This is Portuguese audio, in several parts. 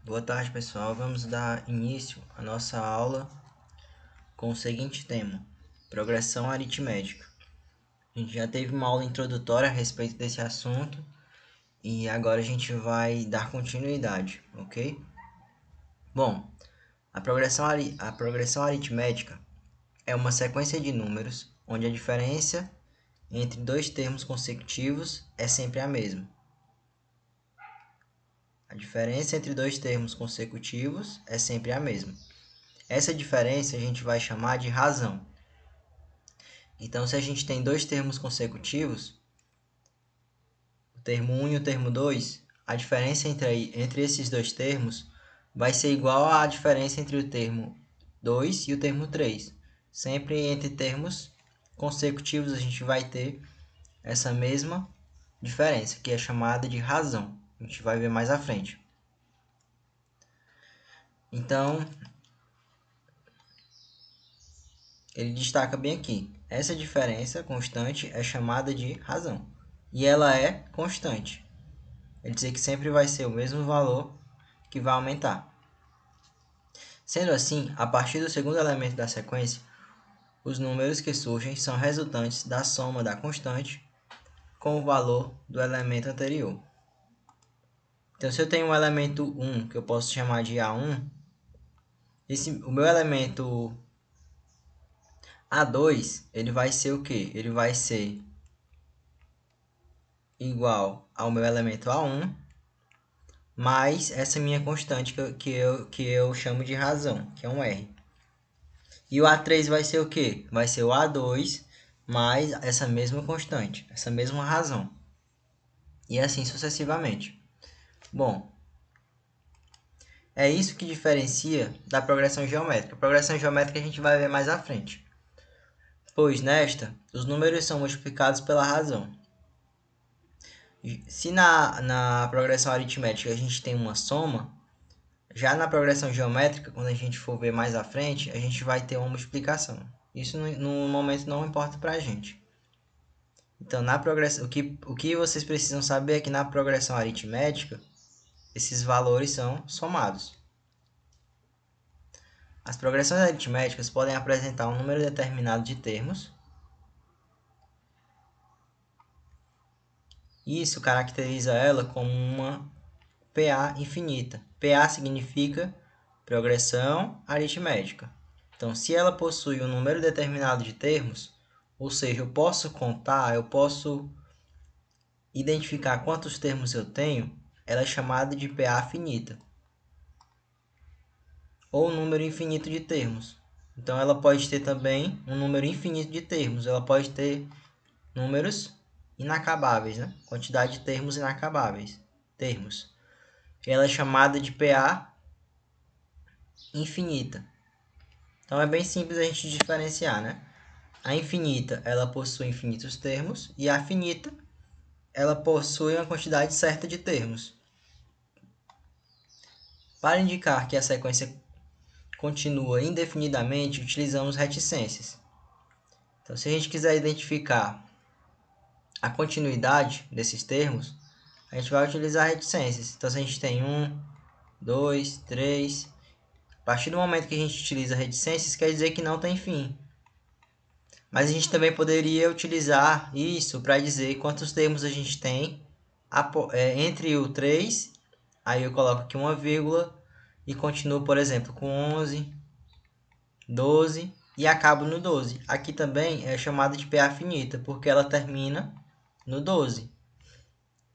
Boa tarde, pessoal. Vamos dar início à nossa aula com o seguinte tema: progressão aritmética. A gente já teve uma aula introdutória a respeito desse assunto e agora a gente vai dar continuidade, ok? Bom, a progressão aritmética é uma sequência de números onde a diferença entre dois termos consecutivos é sempre a mesma. A diferença entre dois termos consecutivos é sempre a mesma. Essa diferença a gente vai chamar de razão. Então, se a gente tem dois termos consecutivos, o termo 1 e o termo 2, a diferença entre esses dois termos vai ser igual à diferença entre o termo 2 e o termo 3. Sempre entre termos consecutivos a gente vai ter essa mesma diferença, que é chamada de razão. A gente vai ver mais à frente. Então, ele destaca bem aqui. Essa diferença constante é chamada de razão. E ela é constante. Quer dizer que sempre vai ser o mesmo valor que vai aumentar. Sendo assim, a partir do segundo elemento da sequência, os números que surgem são resultantes da soma da constante com o valor do elemento anterior. Então, se eu tenho um elemento 1, que eu posso chamar de A1, o meu elemento A2, ele vai ser o quê? Ele vai ser igual ao meu elemento A1, mais essa minha constante que eu chamo de razão, que é um R. E o A3 vai ser o quê? Vai ser o A2 mais essa mesma constante, essa mesma razão. E assim sucessivamente. Bom, é isso que diferencia da progressão geométrica. A progressão geométrica a gente vai ver mais à frente. Pois nesta, os números são multiplicados pela razão. Se na progressão aritmética a gente tem uma soma, já na progressão geométrica, quando a gente for ver mais à frente, a gente vai ter uma multiplicação. Isso no momento não importa para a gente. Então, na progressão, o que vocês precisam saber é que na progressão aritmética, esses valores são somados. As progressões aritméticas podem apresentar um número determinado de termos. Isso caracteriza ela como uma PA infinita. PA significa progressão aritmética. Então, se ela possui um número determinado de termos, ou seja, eu posso contar, eu posso identificar quantos termos eu tenho, ela é chamada de PA finita, ou número infinito de termos. Então, ela pode ter também um número infinito de termos, ela pode ter números inacabáveis, né? Quantidade de termos inacabáveis, termos. Ela é chamada de PA infinita. Então, é bem simples a gente diferenciar, né? A infinita, ela possui infinitos termos, e a finita, ela possui uma quantidade certa de termos. Para indicar que a sequência continua indefinidamente, utilizamos reticências. Então, se a gente quiser identificar a continuidade desses termos, a gente vai utilizar reticências. Então, se a gente tem 1, 2, 3, a partir do momento que a gente utiliza reticências, quer dizer que não tem fim. Mas a gente também poderia utilizar isso para dizer quantos termos a gente tem entre o 3, aí eu coloco aqui uma vírgula e continuo, por exemplo, com 11, 12 e acabo no 12. Aqui também é chamada de PA finita, porque ela termina no 12.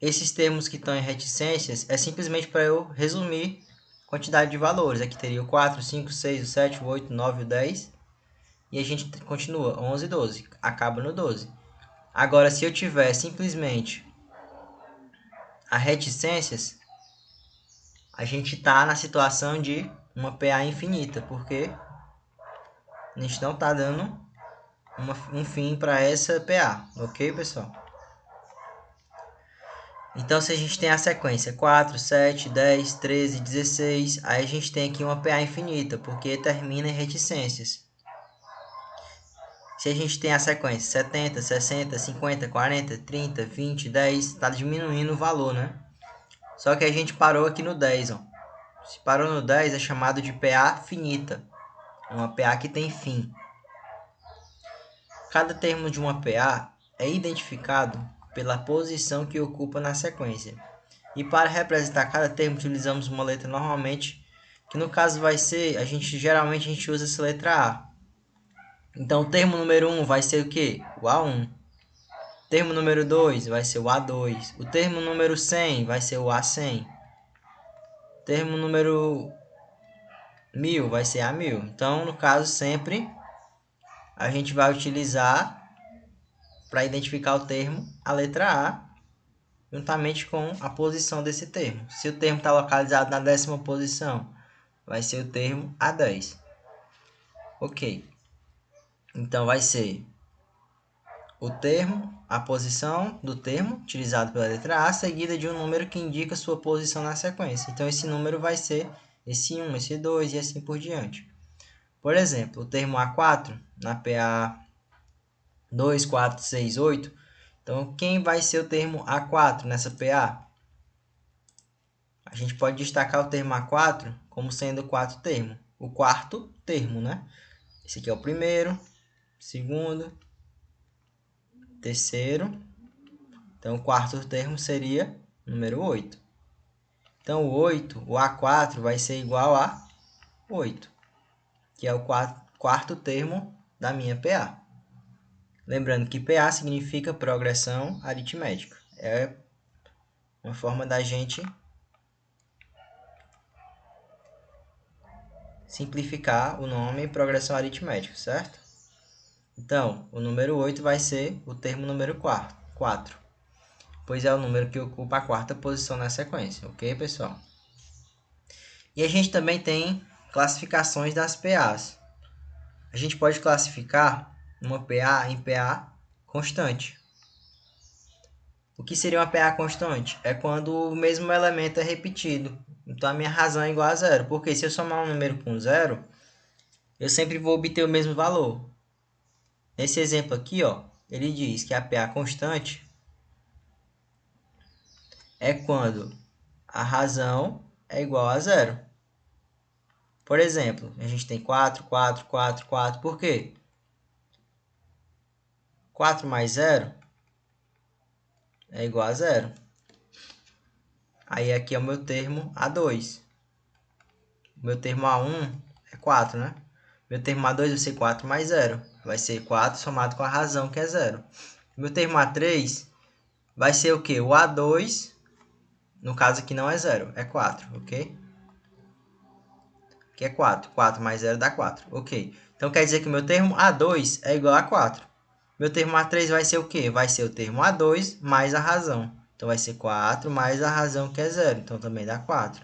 Esses termos que estão em reticências é simplesmente para eu resumir a quantidade de valores. Aqui teria o 4, 5, 6, o 7, o 8, o 9, o 10. E a gente continua 11, 12. Acaba no 12. Agora, se eu tiver simplesmente a reticências, a gente está na situação de uma PA infinita, porque a gente não está dando um fim para essa PA, ok, pessoal? Então, se a gente tem a sequência 4, 7, 10, 13, 16, aí a gente tem aqui uma PA infinita, porque termina em reticências. Se a gente tem a sequência 70, 60, 50, 40, 30, 20, 10, está diminuindo o valor, né? Só que a gente parou aqui no 10, ó. Se parou no 10, é chamado de PA finita. Uma PA que tem fim. Cada termo de uma PA é identificado pela posição que ocupa na sequência. E para representar cada termo, utilizamos uma letra normalmente, que no caso vai ser, geralmente a gente usa essa letra A. Então, o termo número 1 vai ser o quê? O A1. O termo número 2 vai ser o A2. O termo número 100 vai ser o A100. O termo número 1000 vai ser A1000. Então, no caso, sempre a gente vai utilizar, para identificar o termo, a letra A, juntamente com a posição desse termo. Se o termo está localizado na 10ª posição, vai ser o termo A10. Ok. Então, vai ser o termo, a posição do termo, utilizado pela letra A, seguida de um número que indica sua posição na sequência. Então, esse número vai ser esse 1, esse 2 e assim por diante. Por exemplo, o termo A4, na PA 2, 4, 6, 8. Então, quem vai ser o termo A4 nessa PA? A gente pode destacar o termo A4 como sendo o quarto termo. O quarto termo, né? Esse aqui é o primeiro, segundo, terceiro. Então, o quarto termo seria número 8. Então, o A4 vai ser igual a 8, que é o quarto termo da minha PA. Lembrando que PA significa progressão aritmética. É uma forma da gente simplificar o nome progressão aritmética, certo? Então, o número 8 vai ser o termo número 4, pois é o número que ocupa a quarta posição na sequência, ok, pessoal? E a gente também tem classificações das PAs. A gente pode classificar uma PA em PA constante. O que seria uma PA constante? É quando o mesmo elemento é repetido. Então, a minha razão é igual a zero. Porque se eu somar um número com zero, eu sempre vou obter o mesmo valor. Nesse exemplo aqui, ó, ele diz que a PA constante é quando a razão é igual a zero. Por exemplo, a gente tem 4, 4, 4, 4. Por quê? 4 mais 0 é igual a zero. Aí aqui é o meu termo A2. O meu termo A1 é 4, né? Meu termo A2 vai ser 4 mais 0. Vai ser 4 somado com a razão, que é 0. Meu termo A3 vai ser o quê? O A2, no caso aqui não é 0, é 4, ok? Que é 4. 4 mais 0 dá 4, ok? Então quer dizer que meu termo A2 é igual a 4. Meu termo A3 vai ser o quê? Vai ser o termo A2 mais a razão. Então vai ser 4 mais a razão, que é 0. Então também dá 4.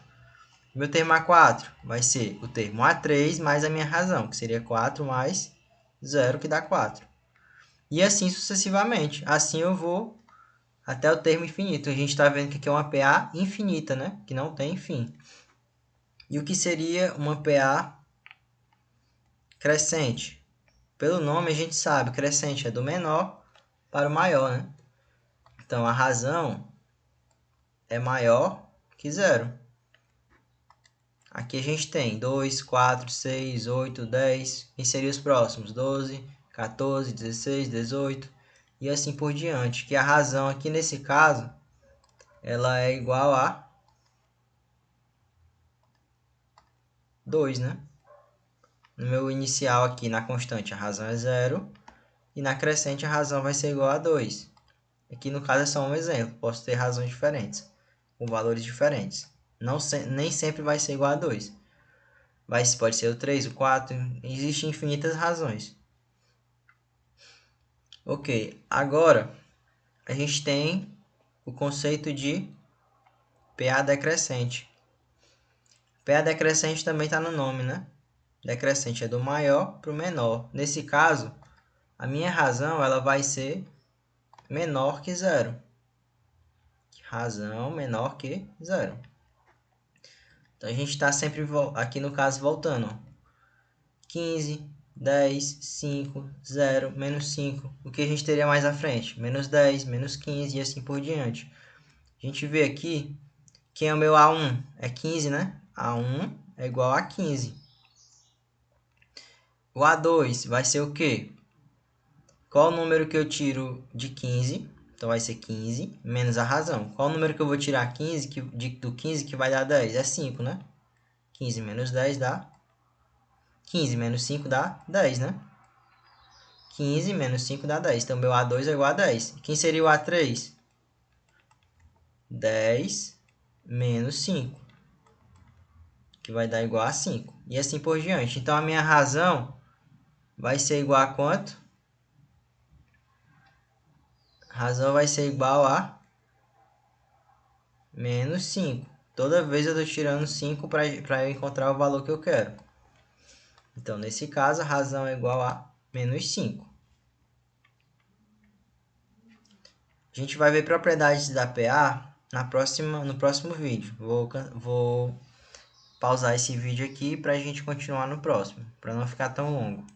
Meu termo A4 vai ser o termo A3 mais a minha razão, que seria 4 mais 0, que dá 4. E assim sucessivamente. Assim eu vou até o termo infinito. A gente está vendo que aqui é uma PA infinita, né? Que não tem fim. E o que seria uma PA crescente? Pelo nome a gente sabe, crescente é do menor para o maior, né? Então, a razão é maior que zero. Aqui a gente tem 2, 4, 6, 8, 10. Quem seriam os próximos? 12, 14, 16, 18 e assim por diante. Que a razão aqui nesse caso, ela é igual a 2, né? No meu inicial aqui, na constante, a razão é 0. E na crescente, a razão vai ser igual a 2. Aqui no caso é só um exemplo. Posso ter razões diferentes, com valores diferentes. Nem sempre vai ser igual a 2. Pode ser o 3, o 4. Existem infinitas razões. Ok, agora a gente tem o conceito de PA decrescente. PA decrescente também está no nome, né? Decrescente é do maior para o menor. Nesse caso, a minha razão ela vai ser menor que zero. Razão menor que zero. Então, a gente está sempre aqui no caso voltando. Ó. 15, 10, 5, 0, menos 5. O que a gente teria mais à frente? Menos 10, menos 15 e assim por diante. A gente vê aqui, quem é o meu A1? É 15, né? A1 é igual a 15. O A2 vai ser o quê? Qual o número que eu tiro de 15? Então, vai ser 15 menos a razão. Qual o número que eu vou tirar 15 do 15 que vai dar 10? É 5, né? 15 menos 10 dá... 15 menos 5 dá 10, né? 15 menos 5 dá 10. Então, meu A2 é igual a 10. Quem seria o A3? 10 menos 5, que vai dar igual a 5. E assim por diante. Então, a minha razão vai ser igual a quanto? A razão vai ser igual a menos 5. Toda vez eu estou tirando 5 para eu encontrar o valor que eu quero. Então, nesse caso, a razão é igual a menos 5. A gente vai ver propriedades da PA no próximo vídeo. Vou pausar esse vídeo aqui para a gente continuar no próximo, para não ficar tão longo.